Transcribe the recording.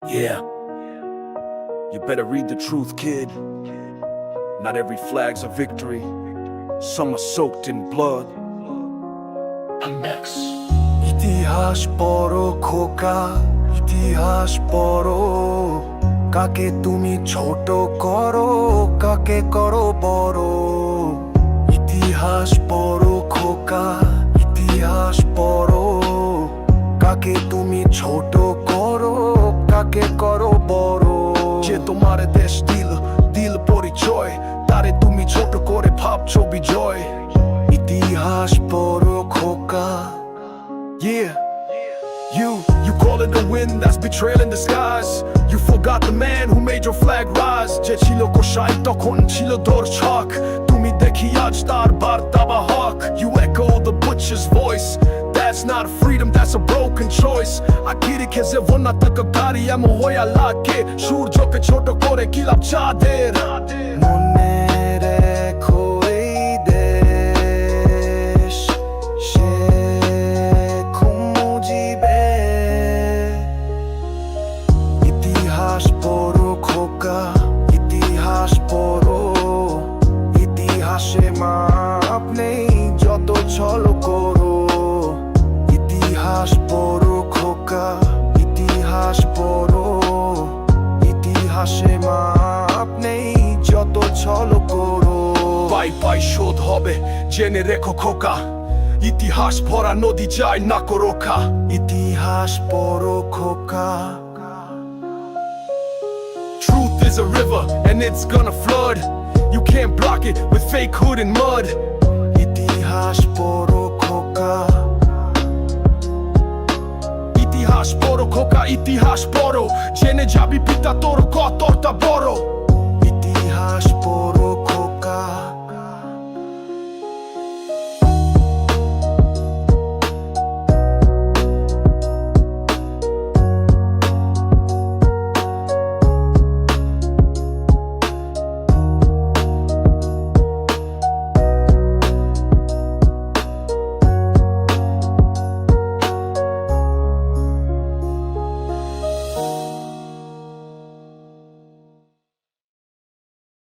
Yeah, you better read the truth, kid. Not every flag's a victory. Some are soaked in blood. I'm next. ইতিহাস পড়ো খোকা, ইতিহাস পড়ো। কাকে তুমি ছোট করো, কাকে করো বড়। ইতিহাস পড়ো খোকা, ইতিহাস পড়ো। কাকে তুমি ছোট করো, কাকে করো বড়। যে তোমার দেশ দিল পরিচয়, তারে তুমি ছোট করে ভাবছো বিজয়। ইতিহাস পড়ো খোকা। Yeah, you call it the wind, that's betrayal in disguise. You forgot the man who made your flag rise. যে ছিল কোষাই তখন ছিল দর্শক, তুমি দেখি আজ তার বার্তা বাহক। You echo the butcher's voice. That's not freedom, that's a broken choice. Akirikeze vona takakari amo hoya lake. Shuurjoke choto kore kilap chader. মনে রেখো এই দেশ, শেখ মুজিবের। ইতিহাস পড়ো খোকা, ইতিহাস পড়ো। ইতিহাসে মাপ নেই যত ছল করো। ইতিহাস পড়ো খোকা, ইতিহাস পড়ো। ইতিহাসে মাপ নেই যত ছল করো। পাই পাই শোধ হবে জেনে রেখো খোকা। ইতিহাস ভরা নদী যায় না রোখা। ইতিহাস পড়ো খোকা। Truth is a river and it's gonna flood. You can't block it with fake hood and mud. ইতিহাস পড়ো খোকা। ইতিহাস পড়ো খোকা, ইতিহাস পড়ো। জেনে যাবি পিতা তোর কতটা বড়। ইতিহাস পড়ো